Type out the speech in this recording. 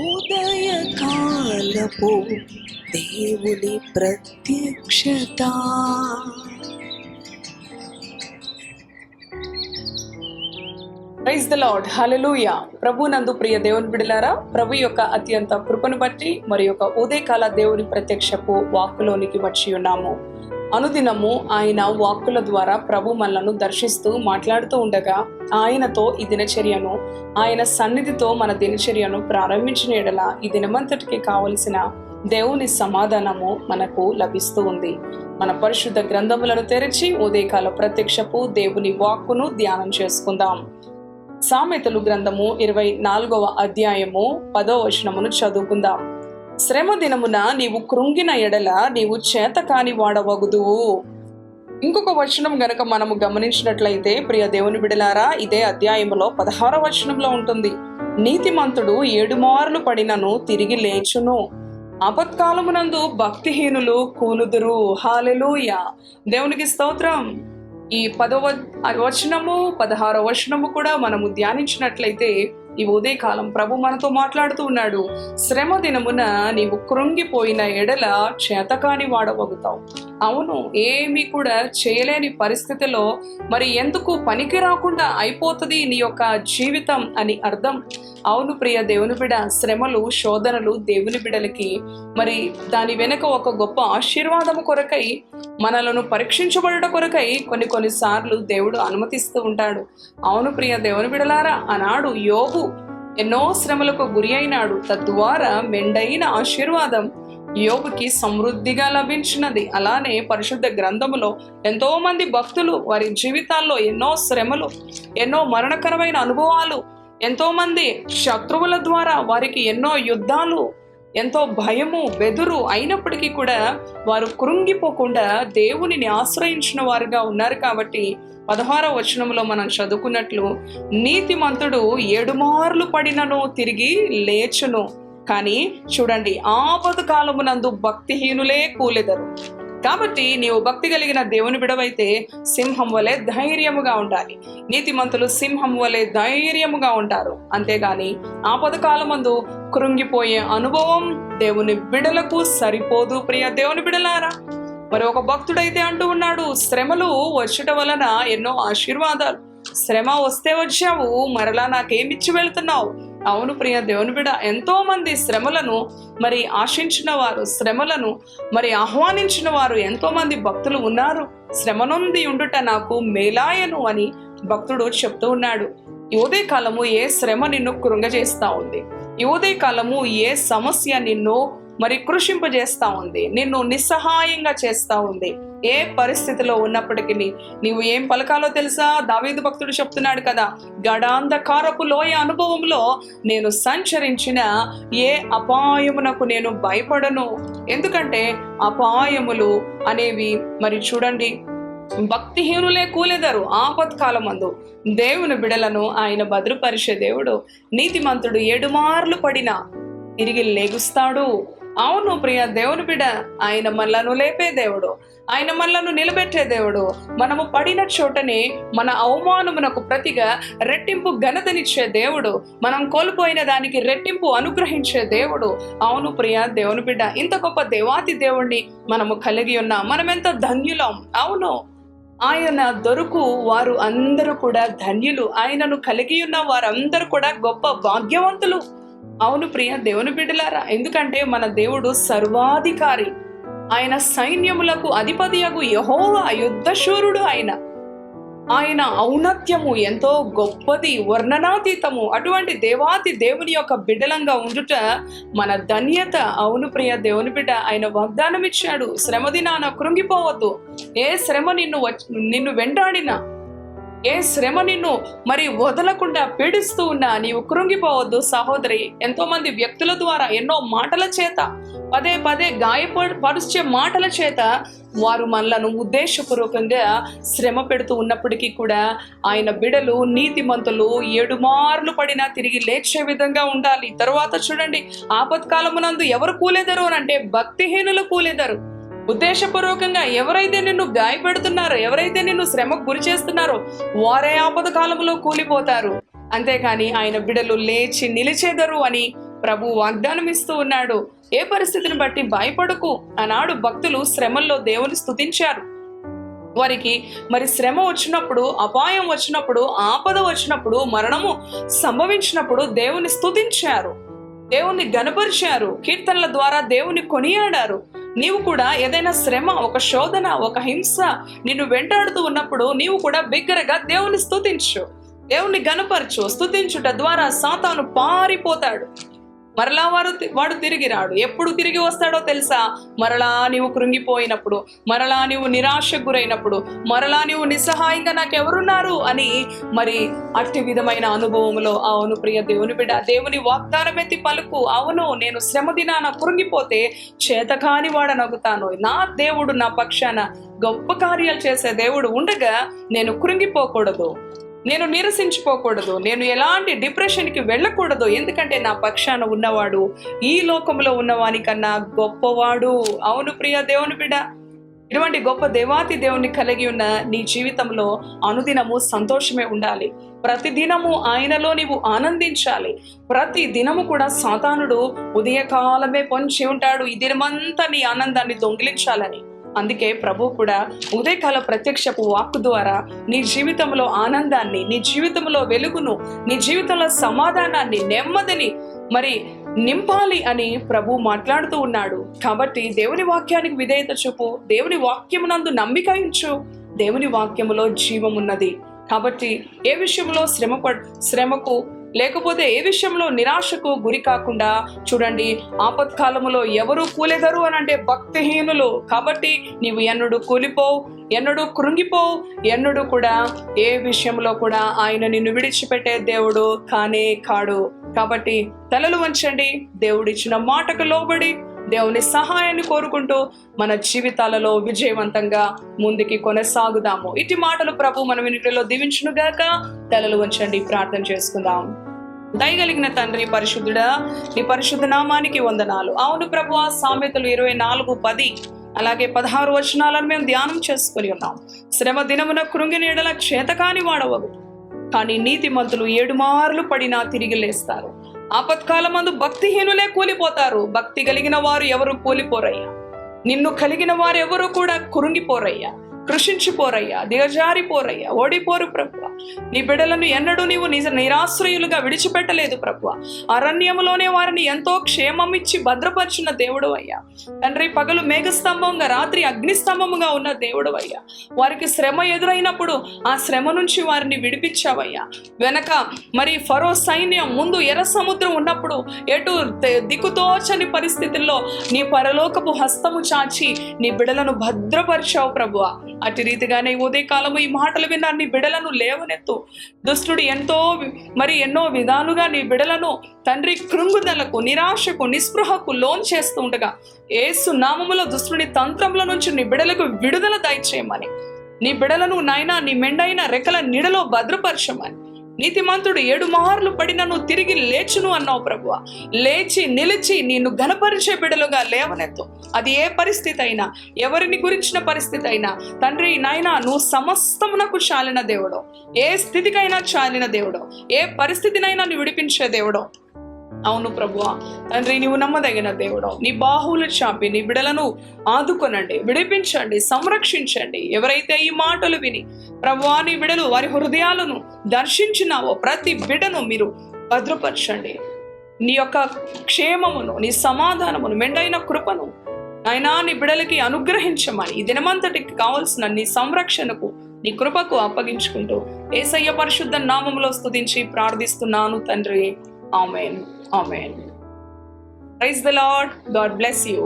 ఉదయకాలపు దేవుని ప్రత్యక్షత. ప్రైజ్ ద లార్డ్, హల్లెలూయా. ప్రభు నందు ప్రియ దేవుని బిడ్డలారా, ప్రభు యొక్క అత్యంత కృపను బట్టి మరి యొక్క ఉదయకాల దేవుని ప్రత్యక్షపు వాక్కులోనికి వచ్చి ఉన్నాము. అనుదినము ఆయన వాక్కుల ద్వారా ప్రభు మనలను దర్శిస్తూ మాట్లాడుతూ ఉండగా ఆయనతో ఈ దినచర్యను, ఆయన సన్నిధితో మన దినచర్యను ప్రారంభించిన ఎడల ఈ దినమంతటికి కావలసిన దేవుని సమాధానము మనకు లభిస్తూ ఉంది. మన పరిశుద్ధ గ్రంథములను తెరిచి ఉదయకాల ప్రత్యక్షపు దేవుని వాక్కును ధ్యానం చేసుకుందాం. సామెతలు గ్రంథము 24వ అధ్యాయము 10వ వచనమును చదువుకుందాం. శ్రమ దినమున నీవు కృంగిన ఎడల నీవు చేతకాని వాడవగుదువు. ఇంకొక వచనం గనక మనము గమనించినట్లయితే ప్రియ దేవుని బిడలారా, ఇదే అధ్యాయములో 16వ వచనంలో ఉంటుంది, నీతిమంతుడు 7 మార్లు పడినను తిరిగి లేచును, ఆపత్కాలమునందు భక్తిహీనులు కూలుదురు. హల్లెలూయా, దేవునికి స్తోత్రం. ఈ 10వ వచనము 16వ వచనము కూడా మనము ధ్యానించినట్లయితే ఈ ఉదయకాలం ప్రభు మనతో మాట్లాడుతూ ఉన్నాడు. శ్రమ దినమున నీవు కృంగిపోయిన ఎడల చేతకాని వాడవగుతావు. అవును, ఏమీ కూడా చేయలేని పరిస్థితిలో మరి ఎందుకు పనికి రాకుండా అయిపోతుంది నీ యొక్క జీవితం అని అర్థం. అవును ప్రియ దేవుని బిడ, శ్రమలు శోధనలు దేవుని బిడలకి మరి దాని వెనుక ఒక గొప్ప ఆశీర్వాదము కొరకై, మనలను పరీక్షించబడట కొరకై కొన్నిసార్లు దేవుడు అనుమతిస్తూ ఉంటాడు. అవును ప్రియ దేవుని బిడలారా, ఆనాడు యోబు ఎన్నో శ్రమలకు గురి అయినాడు. తద్వారా మెండైన ఆశీర్వాదం యోబుకి సమృద్ధిగా లభించినది. అలానే పరిశుద్ధ గ్రంథములో ఎంతో మంది భక్తులు వారి జీవితాల్లో ఎన్నో శ్రమలు, ఎన్నో మరణకరమైన అనుభవాలు, ఎంతో మంది శత్రువుల ద్వారా వారికి ఎన్నో యుద్ధాలు, ఎంతో భయము బెదురు అయినప్పటికీ కూడా వారు కృంగిపోకుండా దేవునిని ఆశ్రయించిన వారుగా ఉన్నారు. కాబట్టి 16వ వచనంలో మనం చదువుకున్నట్లు, నీతిమంతుడు 7 మార్లు పడినను తిరిగి లేచును, కానీ చూడండి ఆపద కాలమునందు భక్తిహీనులే కూలెదరు. కాబట్టి నీవు భక్తి కలిగిన దేవుని బిడవైతే సింహం వలె ధైర్యముగా ఉండాలి. నీతిమంతులు సింహం వలె ధైర్యముగా ఉంటారు. అంతేగాని ఆపద కాలమందు కృంగిపోయే అనుభవం దేవుని బిడలకు సరిపోదు. ప్రియ దేవుని బిడలారా, మరి ఒక భక్తుడైతే అంటూ ఉన్నాడు, శ్రమలు వచ్చట వలన ఎన్నో ఆశీర్వాదాలు, శ్రమ వస్తే వచ్చావు, మరలా నాకేమిచ్చి వెళ్తున్నావు. అవును ప్రియ దేవుని బిడ, ఎంతో మంది శ్రమలను మరి ఆశించిన వారు, శ్రమలను మరి ఆహ్వానించిన వారు ఎంతో మంది భక్తులు ఉన్నారు. శ్రమ నొంది ఉండుట నాకు మేలాయను అని భక్తుడు చెప్తూ ఉన్నాడు. ఈ ఉదయకాలము ఏ శ్రమ నిన్ను కృంగజేస్తా ఉంది, ఈ ఉదయకాలము ఏ సమస్య నిన్ను మరి కృషింపజేస్తా ఉంది, నిన్ను నిస్సహాయంగా చేస్తా ఉంది. ఏ పరిస్థితిలో ఉన్నప్పటికీ నీవు ఏం పలకాలో తెలుసా? దావీదు భక్తుడు చెప్తున్నాడు కదా, గడాంధకారపు లోయ అనుభవంలో నేను సంచరించిన ఏ అపాయమునకు నేను భయపడను. ఎందుకంటే అపాయములు అనేవి మరి చూడండి, భక్తిహీనులే కూలెదరు. ఆపత్కాలమందు దేవుని బిడలను ఆయన భద్రపరిచే దేవుడు. నీతిమంతుడు 7 మార్లు పడినా తిరిగి లేగుస్తాడు. అవును ప్రియ దేవుని బిడ, ఆయన మనలను లేపే దేవుడు, ఆయన మనలను నిలబెట్టే దేవుడు. మనము పడిన చోటనే మన అవమానమునకు ప్రతిగా రెట్టింపు ఘనతనిచ్చే దేవుడు, మనం కోల్పోయిన దానికి రెట్టింపు అనుగ్రహించే దేవుడు. అవును ప్రియ దేవుని బిడ్డ, ఇంత గొప్ప దేవాతి దేవుణ్ణి మనము కలిగి ఉన్నాం. మనమెంత ధన్యులం. అవును, ఆయన దొరుకు వారు అందరూ కూడా ధన్యులు. ఆయనను కలిగి ఉన్న వారందరూ కూడా గొప్ప భాగ్యవంతులు. అవును ప్రియ దేవుని బిడ్డలారా, ఎందుకంటే మన దేవుడు సర్వాధికారి, ఆయన సైన్యములకు అధిపతియగు యెహోవా యుద్ధశూరుడు. ఆయన ఔన్నత్యము ఎంతో గొప్పది, వర్ణనాతీతము. అటువంటి దేవాతి దేవుని యొక్క బిడ్డలంగా ఉండుట మన ధన్యత. అవును ప్రియ దేవుని బిడ్డ, ఆయన వాగ్దానం ఇచ్చాడు, శ్రమ దినాన కృంగిపోవద్దు. ఏ శ్రమ నిన్ను వెంటాడినా, ఏ శ్రమ నిన్ను మరి వదలకుండా పీడిస్తూ ఉన్నా నీవు కృంగిపోవద్దు సహోదరి. ఎంతో మంది వ్యక్తుల ద్వారా ఎన్నో మాటల చేత, పదే పదే గాయపరిచే మాటల చేత వారు మనలను ఉద్దేశపూర్వకంగా శ్రమ పెడుతూ ఉన్నప్పటికీ కూడా ఆయన బిడలు నీతిమంతులు 7 మార్లు పడినా తిరిగి లేచే విధంగా ఉండాలి. తరువాత చూడండి, ఆపత్కాలమునందు ఎవరు కూలెదరు అని అంటే భక్తిహీనులు కూలెదరు. ఉద్దేశపూర్వకంగా ఎవరైతే నిన్ను గాయపెడుతున్నారో, ఎవరైతే నిన్ను శ్రమకు గురి చేస్తున్నారో వారే ఆపద కాలంలో కూలిపోతారు. అంతేకాని ఆయన బిడలు లేచి నిలిచేదరు అని ప్రభు వాగ్దానం ఇస్తూ ఉన్నాడు. ఏ పరిస్థితిని బట్టి భయపడకు. ఆనాడు భక్తులు శ్రమల్లో దేవుని స్తుతించారు. వారికి మరి శ్రమ వచ్చినప్పుడు, అపాయం వచ్చినప్పుడు, ఆపద వచ్చినప్పుడు, మరణము సంభవించినప్పుడు దేవుని స్తుతించారు, దేవుని గణపరిచారు, కీర్తనల ద్వారా దేవుని కొనియాడారు. నీవు కూడా ఏదైనా శ్రమ, ఒక శోధన, ఒక హింస నిన్ను వెంటాడుతూ ఉన్నప్పుడు నీవు కూడా బిగ్గరగా దేవుని స్తుతించు, దేవుని గణపరచు. స్తుతించుట ద్వారా సాతాను పారిపోతాడు. మరలా వాడు తిరిగి రాడు. ఎప్పుడు తిరిగి వస్తాడో తెలుసా? మరలా నీవు కృంగిపోయినప్పుడు, మరలా నీవు నిరాశకు గురైనప్పుడు, మరలా నీవు నిస్సహాయంగా నాకెవరున్నారు అని మరి అట్టి విధమైన అనుభవంలో. అవును ప్రియ దేవుని బిడ్డ, దేవుని వాగ్దానం ఎత్తి పలుకు. అవును, నేను శ్రమ దినాన కృంగిపోతే చేతకాని వాడనగుతాను. నా దేవుడు నా పక్షాన గొప్ప కార్యాలు చేసే దేవుడు ఉండగా నేను కృంగిపోకూడదు, నేను నిరసించిపోకూడదు, నేను ఎలాంటి డిప్రెషన్కి వెళ్ళకూడదు. ఎందుకంటే నా పక్షాన ఉన్నవాడు ఈ లోకంలో ఉన్నవాని కన్నా గొప్పవాడు. అవును ప్రియ దేవుని బిడ్డ, ఇటువంటి గొప్ప దేవాతి దేవుని కలిగి ఉన్న నీ జీవితంలో అనుదినము సంతోషమే ఉండాలి. ప్రతి దినము ఆయనలో నీవు ఆనందించాలి. ప్రతి దినము కూడా సాతానుడు ఉదయకాలమే పొంచి ఉంటాడు ఈ దినమంతా నీ ఆనందాన్ని దొంగిలించాలని. అందుకే ప్రభు కూడా ఉదయకాల ప్రత్యక్షపు వాక్కు ద్వారా నీ జీవితంలో ఆనందాన్ని, నీ జీవితంలో వెలుగును, నీ జీవితంలో సమాధానాన్ని, నెమ్మదిని మరి నింపాలి అని ప్రభు మాట్లాడుతూ ఉన్నాడు. కాబట్టి దేవుని వాక్యానికి విధేయత చూపు, దేవుని వాక్యమునందు నమ్మిక ఉంచు. దేవుని వాక్యములో జీవం ఉన్నది. కాబట్టి ఏ విషయంలో శ్రమకు లేకపోతే ఏ విషయంలో నిరాశకు గురి కాకుండా చూడండి. ఆపత్కాలములో ఎవరు కూలెదరు అని అంటే భక్తిహీనులు. కాబట్టి నీవు ఎన్నడూ కూలిపోవు, ఎన్నడూ కృంగిపోవు, ఎన్నడూ కూడా ఏ విషయంలో కూడా ఆయన నిన్ను విడిచిపెట్టే దేవుడు కానే కాడు. కాబట్టి తలలు వంచండి, దేవుడిచ్చిన మాటకు లోబడి దేవుని సహాయాన్ని కోరుకుంటూ మన జీవితాలలో విజయవంతంగా ముందుకి కొనసాగుదాము. ఇటు మాటలు ప్రభు మన వినికిడిలో దీవించునుగాక. తలలు వంచండి, ప్రార్థన చేసుకుందాం. దయగలిగిన తండ్రి, పరిశుద్ధుడా, నీ పరిశుద్ధ నామానికి వందనాలు. అవును ప్రభు, సామెతలు 24:10 అలాగే 16 వచనాలను మేము ధ్యానం చేసుకుని ఉన్నాం. శ్రమ దినమున కృంగిన ఎడల చేతకాని వాడవగు, కానీ నీతిమంతులు 7 మార్లు పడినా తిరిగి లేస్తారు. ఆపత్కాలమందు భక్తిహీనులే కూలిపోతారు. భక్తి కలిగిన వారు ఎవరు కూలిపోరయ్యా. నిన్ను కలిగిన వారు ఎవరు కూడా కృంగిపోరయ్యా, కృషించిపోరయ్యా, దిగజారిపోరయ్యా, ఓడిపోరు ప్రభువా. నీ బిడ్డలను ఎన్నడూ నీవు నిరాశ్రయులుగా విడిచిపెట్టలేదు ప్రభువా. అరణ్యములోనే వారిని ఎంతో క్షేమం ఇచ్చి భద్రపరిచిన దేవుడు అయ్యా. తండ్రి, పగలు మేఘస్తంభంగా, రాత్రి అగ్నిస్తంభముగా ఉన్న దేవుడు అయ్యా. వారికి శ్రమ ఎదురైనప్పుడు ఆ శ్రమ నుంచి వారిని విడిపించావయ్యా. వెనక మరి ఫరో సైన్యం, ముందు ఎర్ర సముద్రం ఉన్నప్పుడు ఎటు దిక్కుతోచని పరిస్థితుల్లో నీ పరలోకపు హస్తము చాచి నీ బిడ్డలను భద్రపరిచావు ప్రభువా. అటు రీతిగానే ఉదయకాలము ఈ మాటలు విన్న నీ బిడలను లేవనెత్తు. దుష్టుడు ఎన్నో విధాలుగా నీ బిడలను తండ్రి కృంగుదలకు, నిరాశకు, నిస్పృహకు లోన్ చేస్తూ ఉండగా యేసు నామములో దుష్టుని తంత్రముల నుంచి నీ బిడలకు విడుదల దయచేయమని, నీ బిడలను నాయనా నీ మెండైన రెక్కల నీడలో భద్రపరచమని. నీతిమంతుడు 7 మార్లు పడినను తిరిగి లేచును అన్నావు ప్రభువా. లేచి నిలిచి నిన్ను ఘనపరిచే బిడలుగా లేవనెత్తు. అది ఏ పరిస్థితి అయినా, ఎవరిని గురించిన పరిస్థితి అయినా తండ్రి నాయనా, నువ్వు సమస్తమునకు చాలిన దేవుడు. ఏ స్థితికైనా చాలిన దేవుడు, ఏ పరిస్థితినైనా నువ్వు విడిపించే దేవుడు. అవును ప్రభువా, తండ్రి నీవు నమ్మదగిన దేవుడు. నీ బాహువులు చాపి నీ బిడలను ఆదుకొనండి, విడిపించండి, సంరక్షించండి. ఎవరైతే ఈ మాటలు విని ప్రభువా నీ బిడలు వారి హృదయాలను దర్శించినావో ప్రతి బిడను మీరు భద్రపరచండి. నీ యొక్క క్షేమమును, నీ సమాధానమును, మెండైన కృపను అయినా నీ బిడలకి అనుగ్రహించమని ఈ దినమంతటికి కావలసిన నీ సంరక్షణకు, నీ కృపకు అప్పగించుకుంటూ యేసయ్య పరిశుద్ధ నామములో స్తుతించి ప్రార్థిస్తున్నాను తండ్రి. Amen. Amen. Praise the Lord. God bless you.